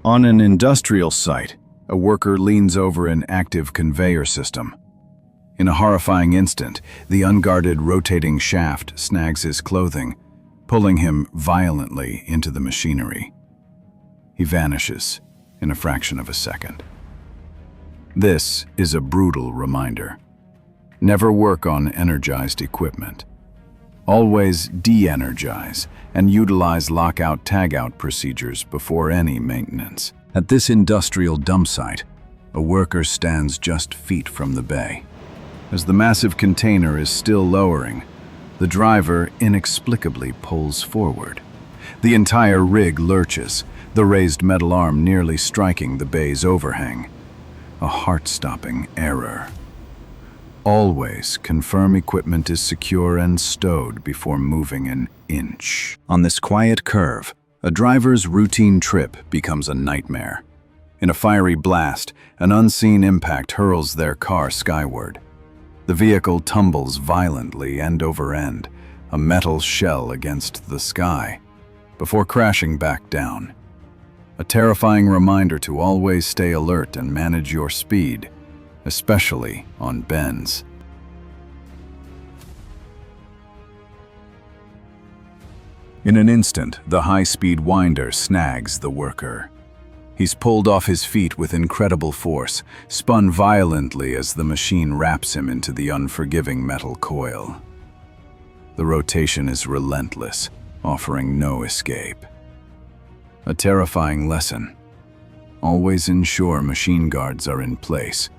On an industrial site, a worker leans over an active conveyor system. In a horrifying instant, the unguarded rotating shaft snags his clothing, pulling him violently into the machinery. He vanishes in a fraction of a second. This is a brutal reminder. Never work on energized equipment. Always de-energize and utilize lockout-tagout procedures before any maintenance. At this industrial dump site, a worker stands just feet from the bay. As the massive container is still lowering, the driver inexplicably pulls forward. The entire rig lurches, the raised metal arm nearly striking the bay's overhang. A heart-stopping error. Always confirm equipment is secure and stowed before moving an inch. On this quiet curve, a driver's routine trip becomes a nightmare. In a fiery blast, an unseen impact hurls their car skyward. The vehicle tumbles violently end over end, a metal shell against the sky, before crashing back down. A terrifying reminder to always stay alert and manage your speed, especially on bends. In an instant, the high-speed winder snags the worker. He's pulled off his feet with incredible force, spun violently as the machine wraps him into the unforgiving metal coil. The rotation is relentless, offering no escape. A terrifying lesson. Always ensure machine guards are in place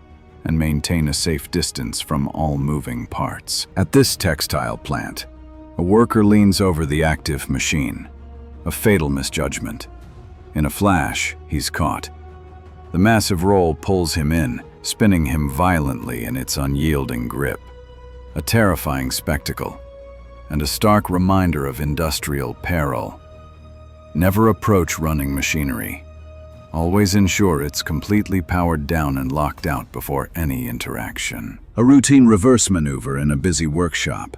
and maintain a safe distance from all moving parts. At this textile plant, a worker leans over the active machine. A fatal misjudgment. In a flash, he's caught. The massive roll pulls him in, spinning him violently in its unyielding grip. A terrifying spectacle, and a stark reminder of industrial peril. Never approach running machinery. Always ensure it's completely powered down and locked out before any interaction. A routine reverse maneuver in a busy workshop.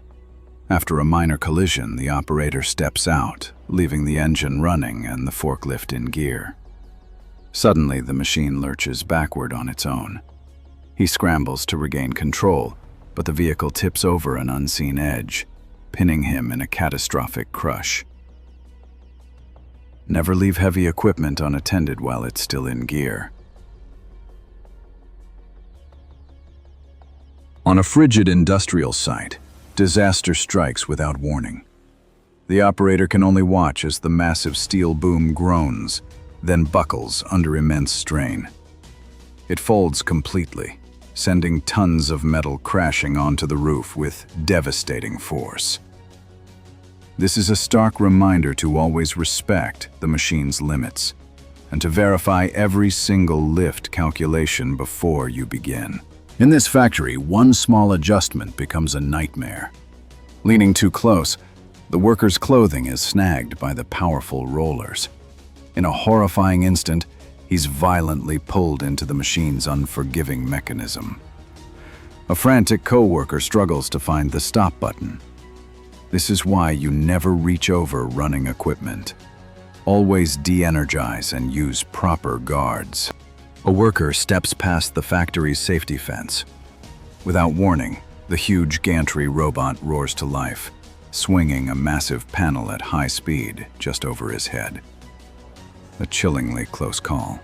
After a minor collision, the operator steps out, leaving the engine running and the forklift in gear. Suddenly, the machine lurches backward on its own. He scrambles to regain control, but the vehicle tips over an unseen edge, pinning him in a catastrophic crush. Never leave heavy equipment unattended while it's still in gear. On a frigid industrial site, disaster strikes without warning. The operator can only watch as the massive steel boom groans, then buckles under immense strain. It folds completely, sending tons of metal crashing onto the roof with devastating force. This is a stark reminder to always respect the machine's limits and to verify every single lift calculation before you begin. In this factory, one small adjustment becomes a nightmare. Leaning too close, the worker's clothing is snagged by the powerful rollers. In a horrifying instant, he's violently pulled into the machine's unforgiving mechanism. A frantic coworker struggles to find the stop button. This is why you never reach over running equipment. Always de-energize and use proper guards. A worker steps past the factory's safety fence. Without warning, the huge gantry robot roars to life, swinging a massive panel at high speed just over his head. A chillingly close call.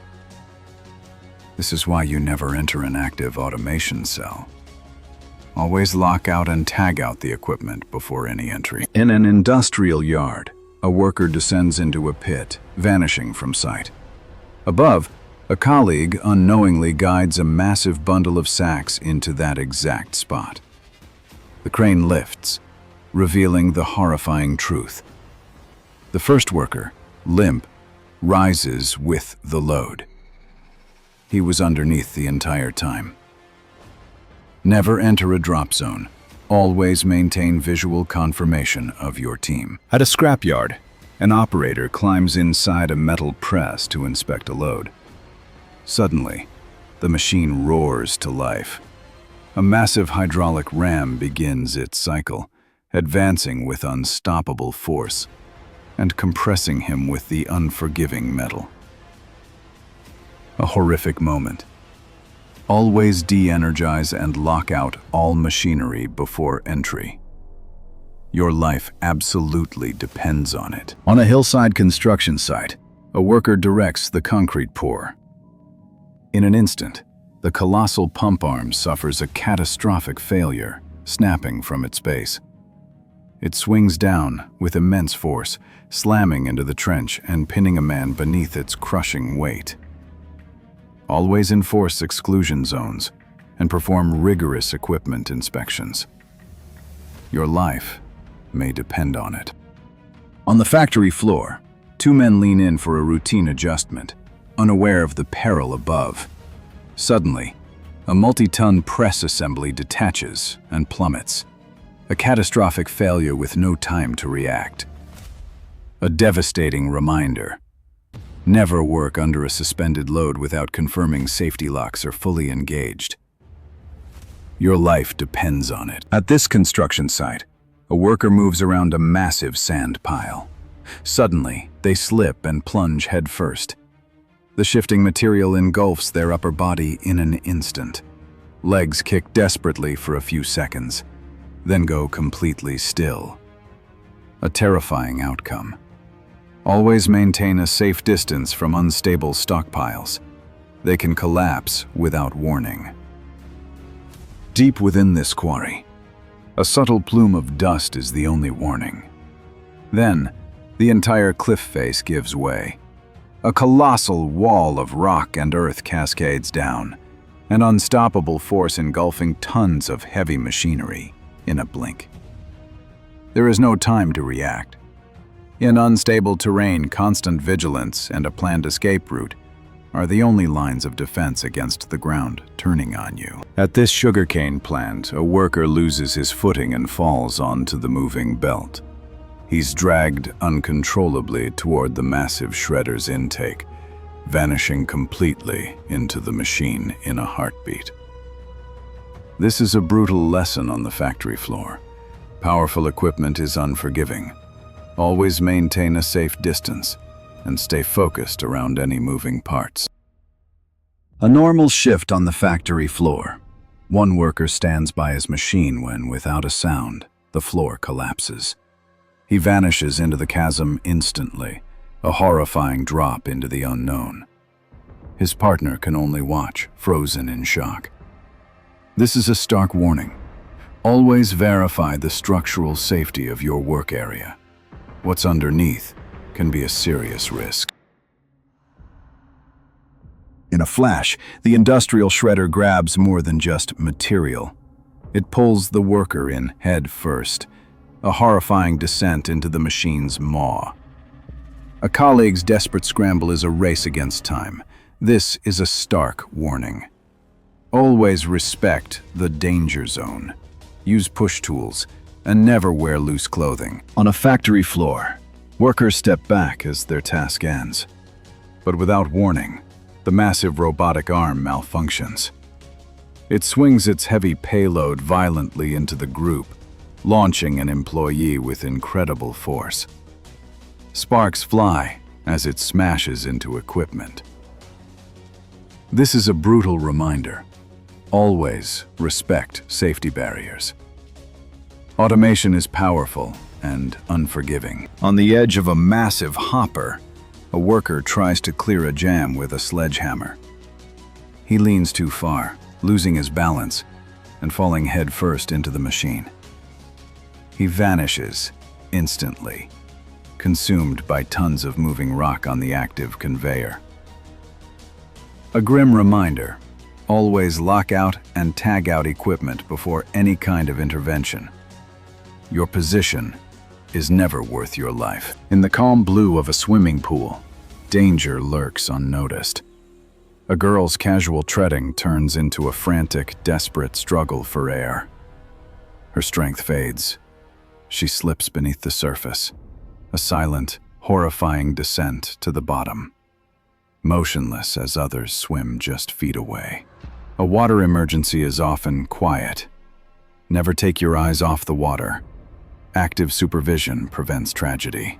This is why you never enter an active automation cell. Always lock out and tag out the equipment before any entry. In an industrial yard, a worker descends into a pit, vanishing from sight. Above, a colleague unknowingly guides a massive bundle of sacks into that exact spot. The crane lifts, revealing the horrifying truth. The first worker, limp, rises with the load. He was underneath the entire time. Never enter a drop zone. Always maintain visual confirmation of your team. At a scrapyard, an operator climbs inside a metal press to inspect a load. Suddenly, the machine roars to life. A massive hydraulic ram begins its cycle, advancing with unstoppable force and compressing him with the unforgiving metal. A horrific moment. Always de-energize and lock out all machinery before entry. Your life absolutely depends on it. On a hillside construction site, a worker directs the concrete pour. In an instant, the colossal pump arm suffers a catastrophic failure, snapping from its base. It swings down with immense force, slamming into the trench and pinning a man beneath its crushing weight. Always enforce exclusion zones and perform rigorous equipment inspections. Your life may depend on it. On the factory floor, two men lean in for a routine adjustment, unaware of the peril above. Suddenly, a multi-ton press assembly detaches and plummets. A catastrophic failure with no time to react. A devastating reminder. Never work under a suspended load without confirming safety locks are fully engaged. Your life depends on it. At this construction site, a worker moves around a massive sand pile. Suddenly, they slip and plunge headfirst. The shifting material engulfs their upper body in an instant. Legs kick desperately for a few seconds, then go completely still. A terrifying outcome. Always maintain a safe distance from unstable stockpiles. They can collapse without warning. Deep within this quarry, a subtle plume of dust is the only warning. Then, the entire cliff face gives way. A colossal wall of rock and earth cascades down, an unstoppable force engulfing tons of heavy machinery in a blink. There is no time to react. In unstable terrain, constant vigilance and a planned escape route are the only lines of defense against the ground turning on you. At this sugarcane plant, a worker loses his footing and falls onto the moving belt. He's dragged uncontrollably toward the massive shredder's intake, vanishing completely into the machine in a heartbeat. This is a brutal lesson on the factory floor. Powerful equipment is unforgiving. Always maintain a safe distance and stay focused around any moving parts. A normal shift on the factory floor. One worker stands by his machine when, without a sound, the floor collapses. He vanishes into the chasm instantly, a horrifying drop into the unknown. His partner can only watch, frozen in shock. This is a stark warning. Always verify the structural safety of your work area. What's underneath can be a serious risk. In a flash, the industrial shredder grabs more than just material. It pulls the worker in head first, a horrifying descent into the machine's maw. A colleague's desperate scramble is a race against time. This is a stark warning. Always respect the danger zone. Use push tools and never wear loose clothing. On a factory floor, workers step back as their task ends. But without warning, the massive robotic arm malfunctions. It swings its heavy payload violently into the group, launching an employee with incredible force. Sparks fly as it smashes into equipment. This is a brutal reminder. Always respect safety barriers. Automation is powerful and unforgiving. On the edge of a massive hopper, a worker tries to clear a jam with a sledgehammer. He leans too far, losing his balance and falling headfirst into the machine. He vanishes instantly, consumed by tons of moving rock on the active conveyor. A grim reminder: always lock out and tag out equipment before any kind of intervention. Your position is never worth your life. In the calm blue of a swimming pool, danger lurks unnoticed. A girl's casual treading turns into a frantic, desperate struggle for air. Her strength fades. She slips beneath the surface, a silent, horrifying descent to the bottom, motionless as others swim just feet away. A water emergency is often quiet. Never take your eyes off the water. Active supervision prevents tragedy.